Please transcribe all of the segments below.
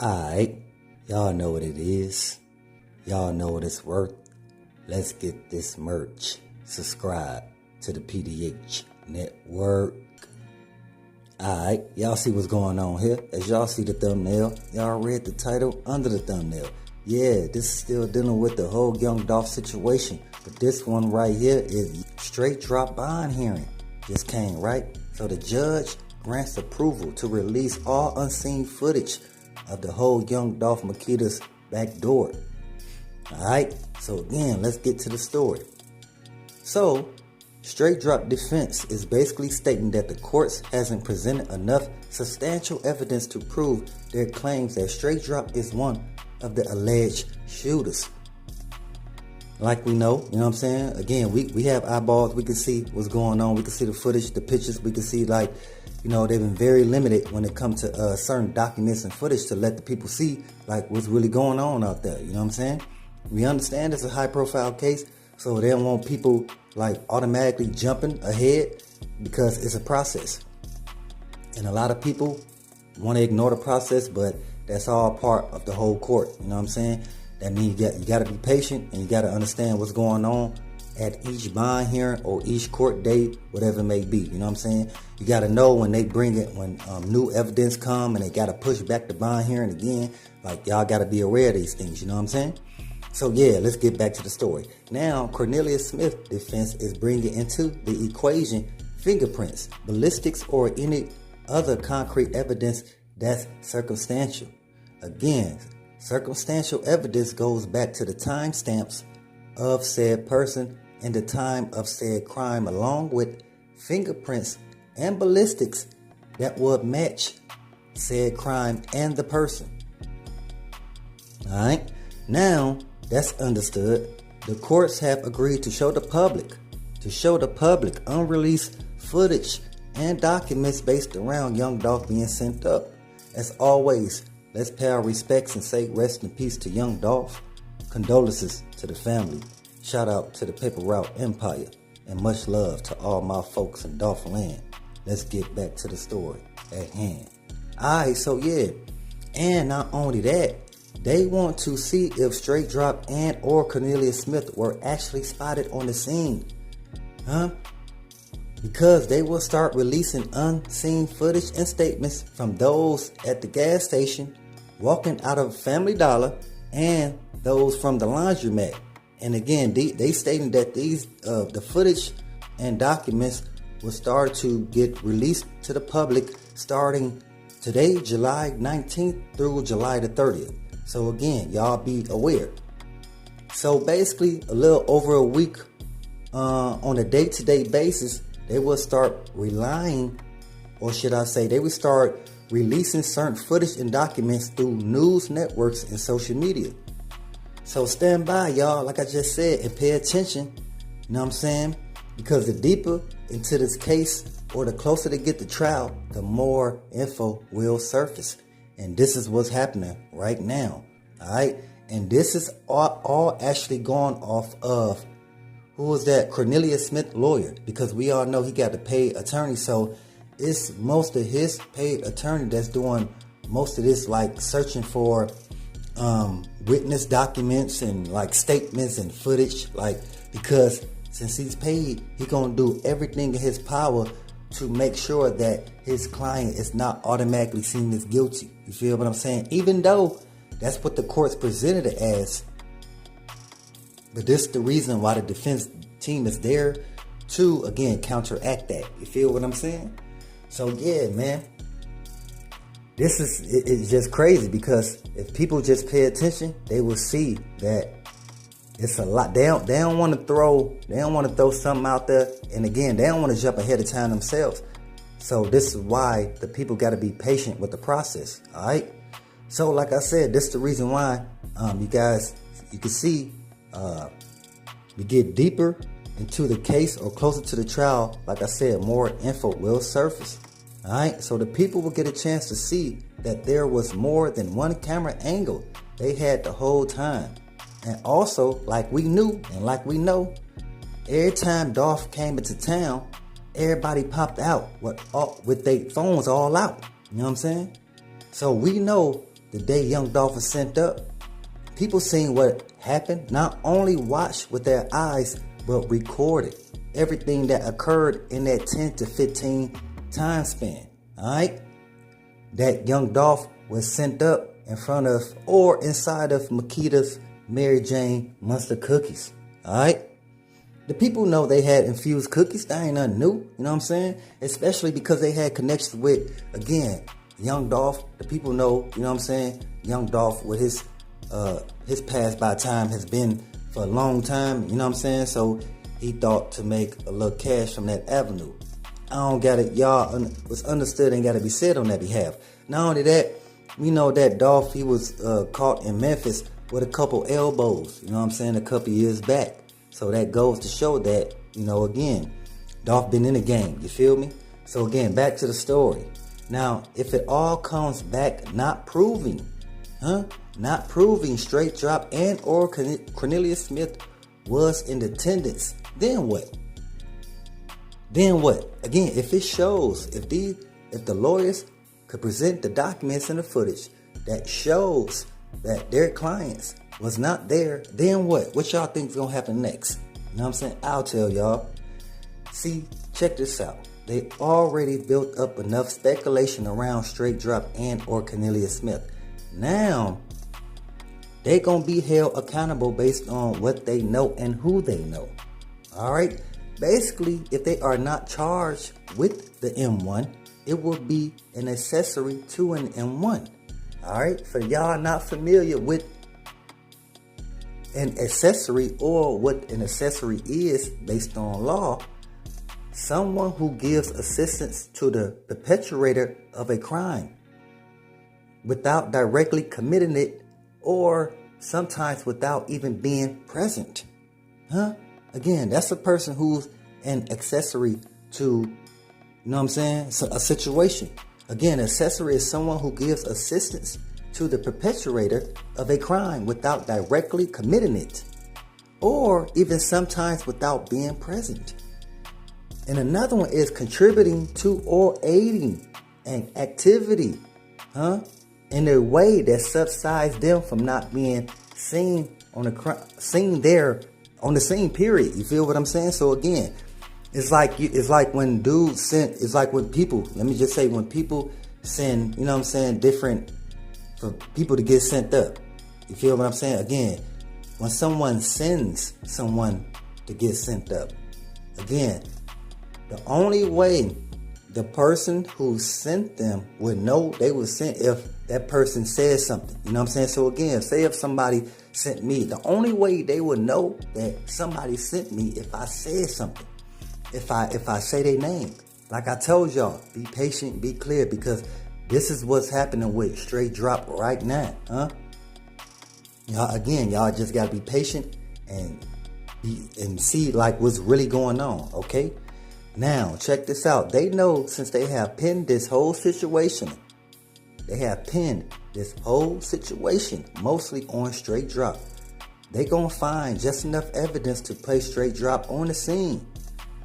Alright, y'all know what it is. Y'all know what it's worth. Let's get this merch. Subscribe to the PDH Network. Alright, y'all see what's going on here. As y'all see the thumbnail, y'all read the title under the thumbnail. Yeah, this is still dealing with the whole Young Dolph situation. But this one right here is straight drop bond hearing. Just came, right? So the judge grants approval to release all unseen footage of the whole Young Dolph Makedas back door. Alright, so again, let's get to the story. So, straight drop defense is basically stating that the courts hasn't presented enough substantial evidence to prove their claims that straight drop is one of the alleged shooters. Like we know, you know what I'm saying? Again, we have eyeballs, we can see what's going on, we can see the footage, the pictures, we can see they've been very limited when it comes to certain documents and footage to let the people see what's really going on out there, you know what I'm saying? We understand it's a high profile case, so they don't want people automatically jumping ahead because it's a process. And a lot of people want to ignore the process, but that's all part of the whole court, you know what I'm saying? That means you got to be patient and you got to understand what's going on at each bond hearing or each court date, whatever it may be. You know what I'm saying? You got to know when they bring it, when new evidence come and they got to push back the bond hearing again. Y'all got to be aware of these things. You know what I'm saying? So yeah, let's get back to the story. Now, Cornelius Smith defense is bringing into the equation fingerprints, ballistics, or any other concrete evidence that's circumstantial. Again, circumstantial evidence goes back to the timestamps of said person and the time of said crime, along with fingerprints and ballistics that would match said crime and the person. Alright, now that's understood. The courts have agreed to show the public unreleased footage and documents based around Young Dolph being sent up. As always, let's pay our respects and say rest in peace to Young Dolph. Condolences to the family. Shout out to the Paper Route Empire. And much love to all my folks in Dolph land. Let's get back to the story at hand. Alright, so yeah. And not only that, they want to see if Straight Drop and or Cornelius Smith were actually spotted on the scene. Because they will start releasing unseen footage and statements from those at the gas station, walking out of Family Dollar, and those from the laundromat. And again, they stating that these the footage and documents will start to get released to the public starting today, July 19th through July the 30th. So again, y'all be aware. So basically, a little over a week on a day-to-day basis, they will start relying, or should I say, they will start releasing certain footage and documents through news networks and social media. So stand by, y'all, like I just said, and pay attention, you know what I'm saying? Because the deeper into this case, or the closer they get to trial, the more info will surface. And this is what's happening right now, all right? And this is all actually going off of, who was that? Cornelius Smith lawyer, because we all know he got a paid attorney. So it's most of his paid attorney that's doing most of this, searching for witness documents and statements and footage, because since he's paid, he gonna do everything in his power to make sure that his client is not automatically seen as guilty. You feel what I'm saying? Even though that's what the courts presented it as. But this is the reason why the defense team is there to, again, counteract that. You feel what I'm saying? So yeah, man. This is it's just crazy, because if people just pay attention, they will see that it's a lot. They don't want to throw something out there. And again, they don't want to jump ahead of time themselves. So this is why the people got to be patient with the process. All right. So like I said, this is the reason why you can see we get deeper into the case or closer to the trial. Like I said, more info will surface. All right. So the people will get a chance to see that there was more than one camera angle they had the whole time. And also, like we knew and like we know, every time Dolph came into town, everybody popped out with their phones all out. You know what I'm saying? So we know the day Young Dolph was sent up, people seen what happened, not only watched with their eyes, but recorded everything that occurred in that 10 to 15 time span. Alright? That Young Dolph was sent up in front of or inside of Makedas' Mary Jane Monster cookies. Alright? The people know they had infused cookies. That ain't nothing new. You know what I'm saying? Especially because they had connections with, again, Young Dolph. The people know, you know what I'm saying? Young Dolph with his pass by time has been for a long time. You know what I'm saying? So he thought to make a little cash from that avenue. I don't got it. Y'all, what's understood ain't got to be said on that behalf. Not only that, we know that Dolph, he was caught in Memphis with a couple elbows. You know what I'm saying? A couple years back. So that goes to show that, you know, again, Dolph been in the game. You feel me? So again, back to the story. Now, if it all comes back not proving Straight Drop and or Cornelius Smith was in attendance, then what? Then what? Again, if it shows, if the lawyers could present the documents and the footage that shows that their clients was not there, then what? What y'all think is gonna happen next? You know what I'm saying? I'll tell y'all. See, check this out. They already built up enough speculation around Straight Drop and or Cornelius Smith. Now, they gonna be held accountable based on what they know and who they know. Alright? Basically, if they are not charged with the M1, it will be an accessory to an M1. Alright? For y'all not familiar with an accessory or what an accessory is based on law, someone who gives assistance to the perpetrator of a crime without directly committing it or sometimes without even being present. Again, that's a person who's an accessory to, you know what I'm saying, a situation. Again, accessory is someone who gives assistance to the perpetrator of a crime without directly committing it, or even sometimes without being present. And another one is contributing to or aiding an activity, in a way that subsides them from not being seen on the scene there on the scene. Period. You feel what I'm saying? So again, it's like when dudes send. It's like when people. Let me just say, when people send, you know what I'm saying, different for people to get sent up. You feel what I'm saying? Again, when someone sends someone to get sent up, again, the only way the person who sent them would know they were sent if that person said something. You know what I'm saying? So again, say if somebody sent me, the only way they would know that somebody sent me if I said something. If I say their name. Like I told y'all, be patient, be clear, because this is what's happening with Straight Drop right now, Y'all just gotta be patient and see like what's really going on, okay? Now, check this out. They know since they have pinned this whole situation, mostly on Straight Drop. They gonna find just enough evidence to place Straight Drop on the scene,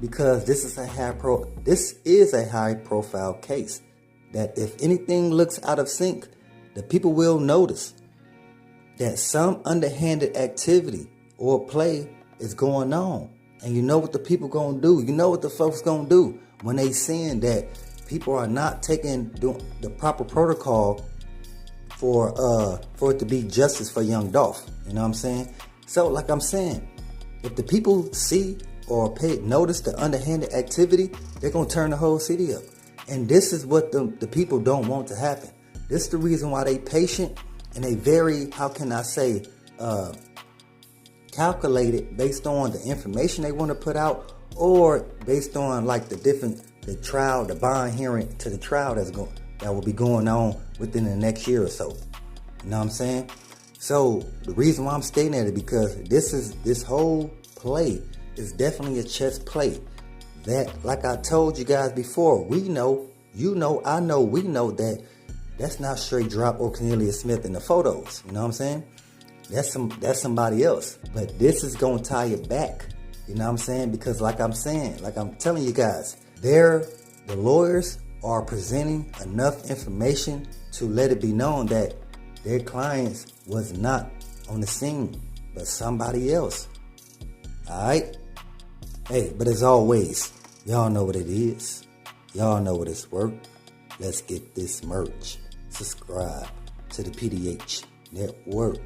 because this is a high profile case that if anything looks out of sync, the people will notice that some underhanded activity or play is going on. And you know what the people gonna do? You know what the folks gonna do when they seeing that people are not doing the proper protocol for it to be justice for Young Dolph. You know what I'm saying? So like I'm saying, if the people see or notice the underhanded activity, they're gonna turn the whole city up. And this is what the people don't want to happen. This is the reason why they patient and they very, how can I say, calculated based on the information they want to put out, or based on like the bond hearing to the trial that will be going on within the next year or so. You know what I'm saying? So the reason why I'm stating that is because this whole play is definitely a chess play. That, like I told you guys before, we know, you know, I know, we know that that's not Straight Drop or Cornelius Smith in the photos. You know what I'm saying? That's somebody else. But this is gonna tie it back. You know what I'm saying? Because like I'm telling you guys, the lawyers are presenting enough information to let it be known that their clients was not on the scene, but somebody else. Alright? Hey, but as always, y'all know what it is. Y'all know what it's worth. Let's get this merch. Subscribe to the PDH Network.